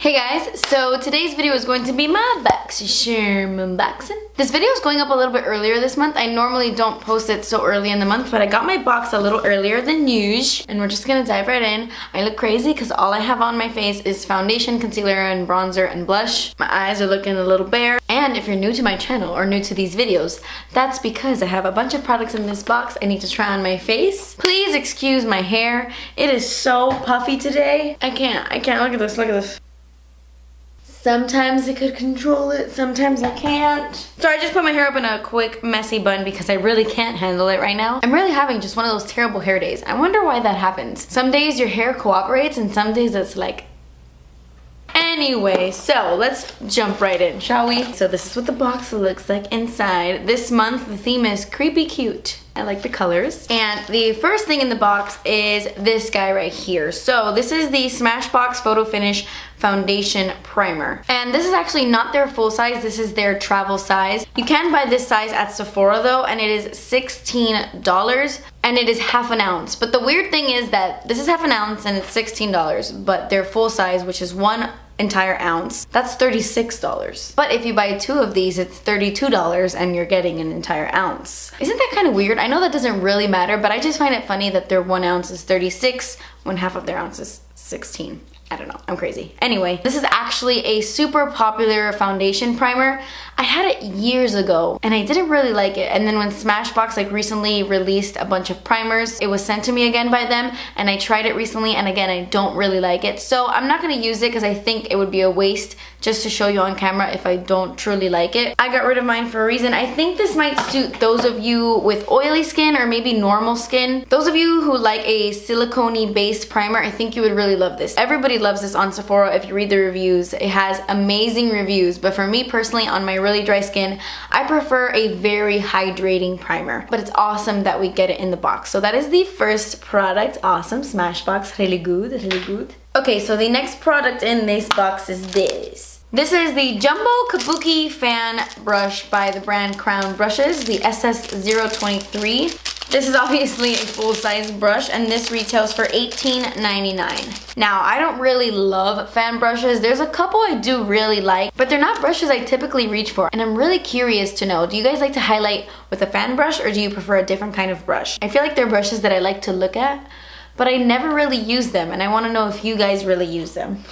Hey guys, so today's video is going to be my Boxycharm unboxing. This video is going up a little bit earlier this month. I normally don't post it so early in the month, but I got my box a little earlier than usual. And we're just gonna dive right in. I look crazy because all I have on my face is foundation, concealer, and bronzer and blush. My eyes are looking a little bare. And if you're new to my channel or new to these videos, that's because I have a bunch of products in this box I need to try on my face. Please excuse my hair. It is so puffy today. I can't, look at this, look at this. Sometimes I could control it, sometimes I can't. So I just put my hair up in a quick, messy bun because I really can't handle it right now. I'm really having just one of those terrible hair days. I wonder why that happens. Some days your hair cooperates and some days it's like... Anyway, so let's jump right in, shall we? So this is what the box looks like inside. This month the theme is creepy cute. I like the colors. And the first thing in the box is this guy right here. So this is the Smashbox Photo Finish Foundation Primer. And this is actually not their full size, this is their travel size. You can buy this size at Sephora though, and it is $16 and it is half an ounce. But the weird thing is that this is half an ounce and it's $16, but their full size, which is one entire ounce, that's $36. But if you buy two of these, it's $32 and you're getting an entire ounce. Isn't that kind of weird? I know that doesn't really matter, but I just find it funny that their 1 ounce is $36 when half of their ounce is $16. I don't know, I'm crazy. Anyway, this is actually a super popular foundation primer. I had it years ago and I didn't really like it. And then when Smashbox like recently released a bunch of primers, it was sent to me again by them and I tried it recently and again, I don't really like it. So I'm not gonna use it because I think it would be a waste just to show you on camera if I don't truly like it. I got rid of mine for a reason. I think this might suit those of you with oily skin or maybe normal skin. Those of you who like a silicone based primer, I think you would really love this. Everybody loves this on Sephora if you read the reviews. It has amazing reviews, but for me personally, on my really dry skin, I prefer a very hydrating primer. But it's awesome that we get it in the box. So that is the first product. Awesome, Smashbox, really good, really good. Okay, so the next product in this box is this. This is the Jumbo Kabuki Fan Brush by the brand Crown Brushes, the SS023. This is obviously a full-size brush and this retails for $18.99. Now, I don't really love fan brushes. There's a couple I do really like, but they're not brushes I typically reach for. And I'm really curious to know, do you guys like to highlight with a fan brush or do you prefer a different kind of brush? I feel like they're brushes that I like to look at, but I never really use them and I want to know if you guys really use them.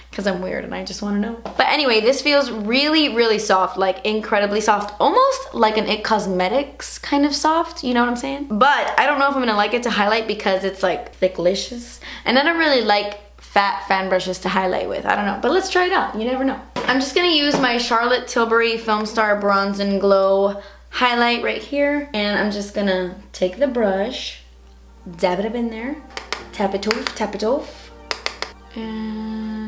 Because I'm weird and I just want to know. But anyway, this feels really, really soft, like incredibly soft. Almost like an IT Cosmetics kind of soft, you know what I'm saying? But I don't know if I'm going to like it to highlight because it's like thicklicious. And I don't really like fat fan brushes to highlight with. I don't know, but let's try it out. You never know. I'm just going to use my Charlotte Tilbury Film Star Bronze and Glow highlight right here. And I'm just going to take the brush, dab it up in there, tap it off, and...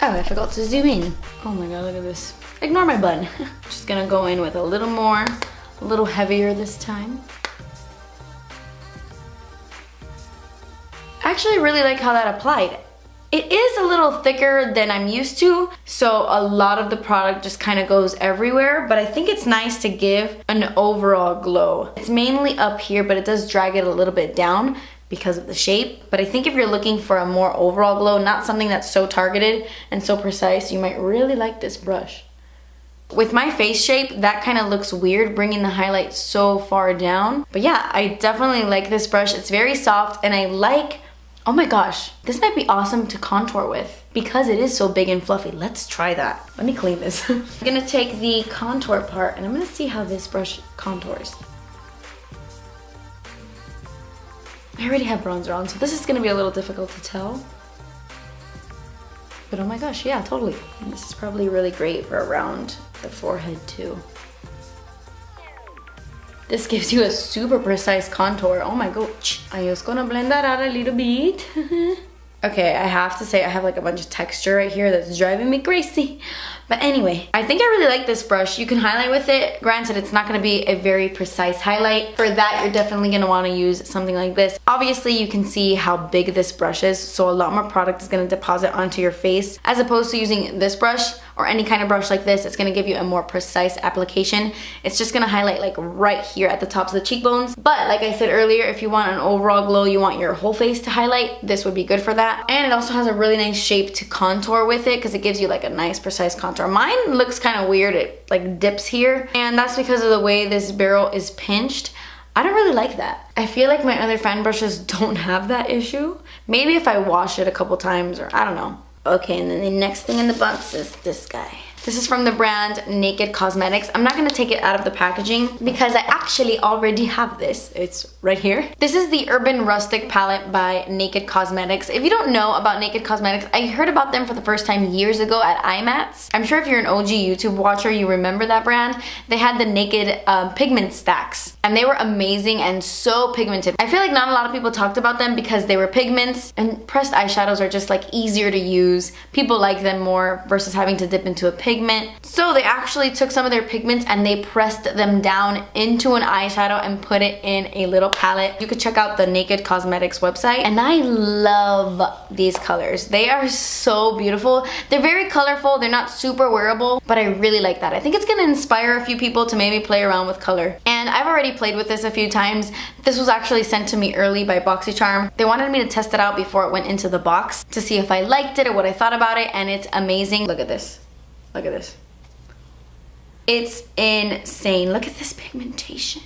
Oh, I forgot to zoom in. Oh my god, look at this. Ignore my bun. Just gonna go in with a little more, a little heavier this time. I actually really like how that applied. It is a little thicker than I'm used to, so a lot of the product just kind of goes everywhere, but I think it's nice to give an overall glow. It's mainly up here, but it does drag it a little bit down because of the shape. But I think if you're looking for a more overall glow, not something that's so targeted and so precise, you might really like this brush. With my face shape, that kind of looks weird, bringing the highlight so far down. But yeah, I definitely like this brush. It's very soft and I like, oh my gosh, this might be awesome to contour with because it is so big and fluffy. Let's try that. Let me clean this. I'm gonna take the contour part and I'm gonna see how this brush contours. I already have bronzer on, so this is gonna be a little difficult to tell. But oh my gosh, yeah, totally. And this is probably really great for around the forehead too. This gives you a super precise contour. Oh my gosh. I'm just gonna blend that out a little bit. Okay, I have to say I have like a bunch of texture right here that's driving me crazy. But anyway, I think I really like this brush. You can highlight with it. Granted, it's not gonna be a very precise highlight. For that, you're definitely gonna wanna use something like this. Obviously, you can see how big this brush is, so a lot more product is gonna deposit onto your face, as opposed to using this brush, or any kind of brush like this, it's gonna give you a more precise application. It's just gonna highlight like right here at the tops of the cheekbones. But like I said earlier, if you want an overall glow, you want your whole face to highlight, this would be good for that. And it also has a really nice shape to contour with it because it gives you like a nice precise contour. Mine looks kind of weird, it like dips here, and that's because of the way this barrel is pinched. I don't really like that. I feel like my other fan brushes don't have that issue. Maybe if I wash it a couple times, or I don't know. Okay, and then the next thing in the box is this guy. This is from the brand Naked Cosmetics. I'm not gonna take it out of the packaging because I actually already have this. It's right here. This is the Urban Rustic palette by Naked Cosmetics. If you don't know about Naked Cosmetics, I heard about them for the first time years ago at IMATS. I'm sure if you're an OG YouTube watcher, you remember that brand. They had the Naked pigment stacks, and they were amazing and so pigmented. I feel like not a lot of people talked about them because they were pigments, and pressed eyeshadows are just like easier to use. People like them more versus having to dip into a pigment. So they actually took some of their pigments and they pressed them down into an eyeshadow and put it in a little palette. You could check out the Naked Cosmetics website, and I love these colors. They are so beautiful. They're very colorful. They're not super wearable, but I really like that. I think it's gonna inspire a few people to maybe play around with color. And I've already played with this a few times. This was actually sent to me early by Boxycharm. They wanted me to test it out before it went into the box to see if I liked it or what I thought about it, and it's amazing. Look at this. Look at this. It's insane. Look at this pigmentation.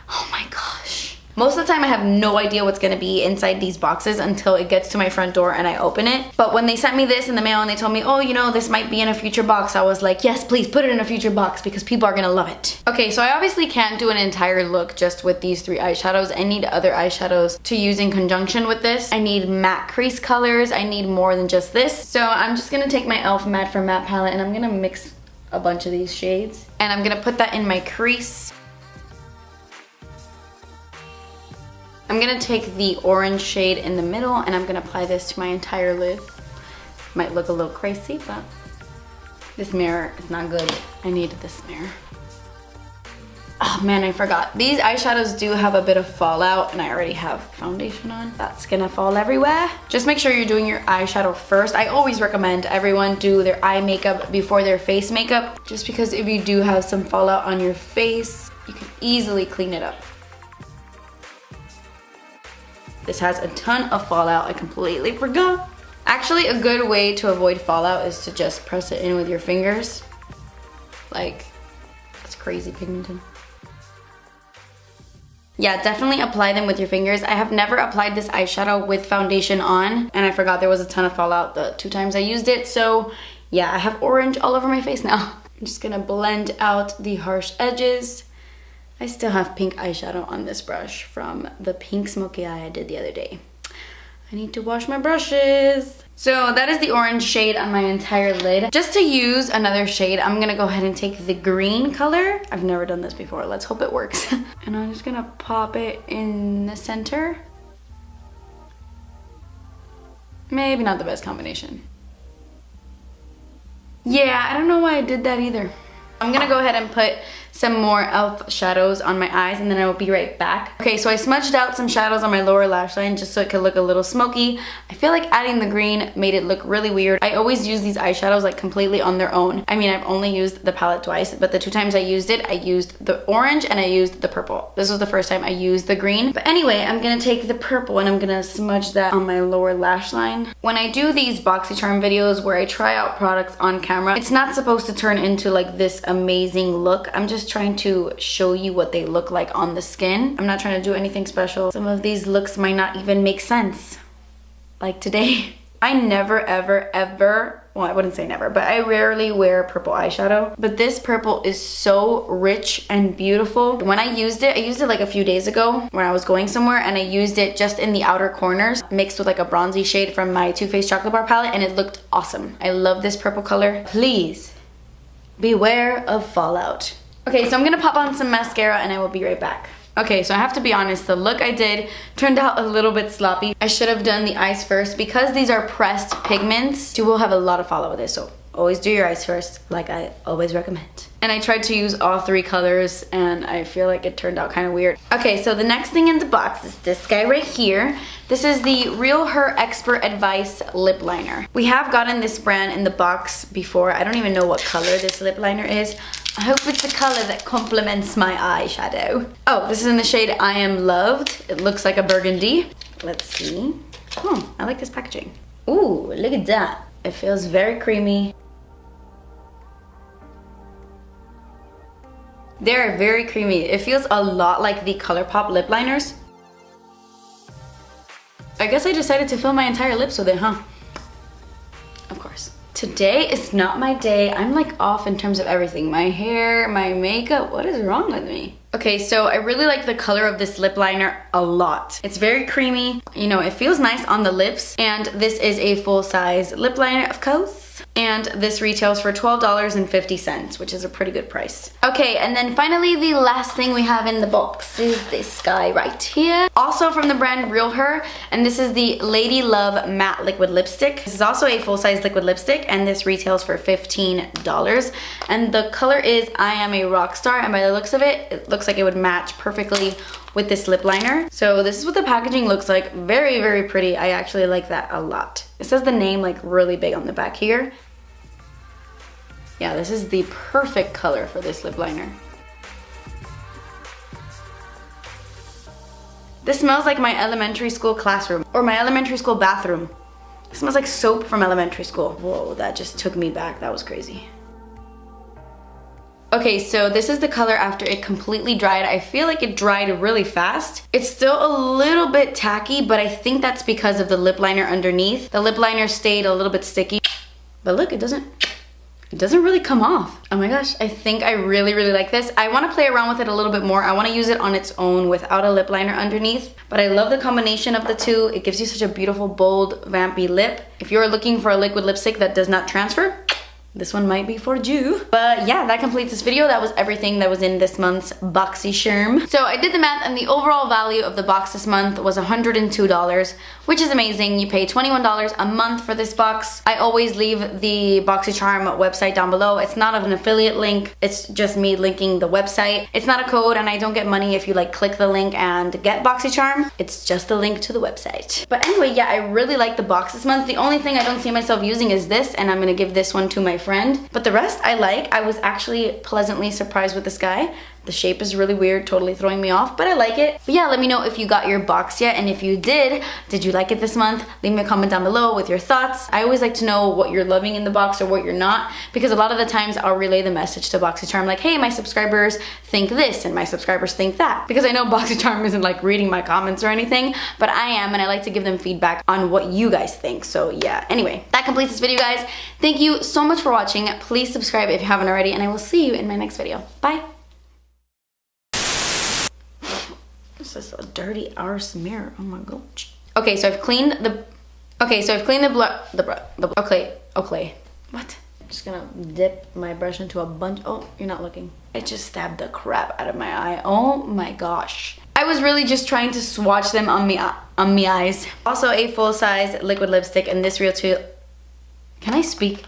Oh my gosh. Most of the time I have no idea what's gonna be inside these boxes until it gets to my front door and I open it. But when they sent me this in the mail and they told me, oh, you know, this might be in a future box, I was like, yes, please put it in a future box because people are gonna love it. Okay, so I obviously can't do an entire look just with these 3 eyeshadows. I need other eyeshadows to use in conjunction with this. I need matte crease colors. I need more than just this. So I'm just gonna take my e.l.f. Matte for Matte palette and I'm gonna mix a bunch of these shades. And I'm gonna put that in my crease. I'm gonna take the orange shade in the middle and I'm gonna apply this to my entire lid. Might look a little crazy, but this mirror is not good. I needed this mirror. Oh man, I forgot. These eyeshadows do have a bit of fallout and I already have foundation on. That's gonna fall everywhere. Just make sure you're doing your eyeshadow first. I always recommend everyone do their eye makeup before their face makeup, just because if you do have some fallout on your face, you can easily clean it up. This has a ton of fallout. I completely forgot. Actually, a good way to avoid fallout is to just press it in with your fingers. Like, it's crazy pigmented. Yeah, definitely apply them with your fingers. I have never applied this eyeshadow with foundation on, and I forgot there was a ton of fallout the 2 times I used it. So yeah, I have orange all over my face now. I'm just gonna blend out the harsh edges. I still have pink eyeshadow on this brush from the pink smoky eye I did the other day. I need to wash my brushes. So that is the orange shade on my entire lid. Just to use another shade, I'm gonna go ahead and take the green color. I've never done this before. Let's hope it works. And I'm just gonna pop it in the center. Maybe not the best combination. Yeah, I don't know why I did that either. I'm gonna go ahead and put some more e.l.f. shadows on my eyes and then I will be right back. Okay, so I smudged out some shadows on my lower lash line just so it could look a little smoky. I feel like adding the green made it look really weird. I always use these eyeshadows like completely on their own. I mean, I've only used the palette twice, but the 2 times I used it, I used the orange and I used the purple. This was the first time I used the green. But anyway, I'm gonna take the purple and I'm gonna smudge that on my lower lash line. When I do these Boxycharm videos where I try out products on camera, it's not supposed to turn into like this amazing look. I'm just trying to show you what they look like on the skin. I'm not trying to do anything special. Some of these looks might not even make sense. Like today. I never ever, well, I wouldn't say never, but I rarely wear purple eyeshadow. But this purple is so rich and beautiful. When I used it like a few days ago when I was going somewhere, and I used it just in the outer corners mixed with like a bronzy shade from my Too Faced Chocolate Bar palette, and it looked awesome. I love this purple color. Please beware of fallout. Okay, so I'm gonna pop on some mascara and I will be right back. Okay, so I have to be honest, the look I did turned out a little bit sloppy. I should have done the eyes first because these are pressed pigments. You will have a lot of fallout with this, so always do your eyes first, like I always recommend. And I tried to use all 3 colors and I feel like it turned out kind of weird. Okay, so the next thing in the box is this guy right here. This is the Real Her Expert Advice Lip Liner. We have gotten this brand in the box before. I don't even know what color this lip liner is. I hope it's a color that complements my eyeshadow. Oh, this is in the shade I Am Loved. It looks like a burgundy. Let's see. Oh, I like this packaging. Ooh, look at that. It feels very creamy. They're very creamy. It feels a lot like the ColourPop lip liners. I guess I decided to fill my entire lips with it, huh? Of course. Today is not my day. I'm like off in terms of everything. My hair, my makeup, what is wrong with me? Okay, so I really like the color of this lip liner a lot. It's very creamy. You know, it feels nice on the lips. And this is a full-size lip liner, of course. And this retails for $12.50, which is a pretty good price. Okay, and then finally the last thing we have in the box is this guy right here. Also from the brand Real Her, and this is the Lady Love Matte Liquid Lipstick. This is also a full-size liquid lipstick, and this retails for $15. And the color is I Am a Rock Star, and by the looks of it, it looks like it would match perfectly with this lip liner. So this is what the packaging looks like. Very, very pretty. I actually like that a lot. It says the name like really big on the back here. Yeah, this is the perfect color for this lip liner. This smells like my elementary school classroom or my elementary school bathroom. It smells like soap from elementary school. Whoa, that just took me back. That was crazy. Okay, so this is the color after it completely dried. I feel like it dried really fast. It's still a little bit tacky, but I think that's because of the lip liner underneath. The lip liner stayed a little bit sticky, but look, it doesn't really come off. Oh my gosh, I think I really, really like this. I wanna play around with it a little bit more. I wanna use it on its own without a lip liner underneath, but I love the combination of the two. It gives you such a beautiful, bold, vampy lip. If you're looking for a liquid lipstick that does not transfer, this one might be for you. But yeah, that completes this video. That was everything that was in this month's Boxycharm. So I did the math and the overall value of the box this month was $102, which is amazing. You pay $21 a month for this box. I always leave the Boxycharm website down below. It's not an affiliate link. It's just me linking the website. It's not a code and I don't get money if you like click the link and get Boxycharm. It's just a link to the website. But anyway, yeah, I really like the box this month. The only thing I don't see myself using is this, and I'm gonna give this one to my friend. But the rest I like. I was actually pleasantly surprised with this guy. The shape is really weird, totally throwing me off, but I like it. But yeah, let me know if you got your box yet, and if you did you like it this month? Leave me a comment down below with your thoughts. I always like to know what you're loving in the box or what you're not, because a lot of the times I'll relay the message to Boxycharm like, hey, my subscribers think this and my subscribers think that. Because I know Boxycharm isn't like reading my comments or anything, but I am, and I like to give them feedback on what you guys think. So yeah, anyway, that completes this video, guys. Thank you so much for watching. Please subscribe if you haven't already, and I will see you in my next video. Bye. This is a dirty arse mirror. Oh my gosh. Okay, so I've cleaned the. Okay. What? I'm just gonna dip my brush into a bunch. Oh, you're not looking. I just stabbed the crap out of my eye. Oh my gosh. I was really just trying to swatch them on me eyes. Also a full-size liquid lipstick, and this real too. Can I speak?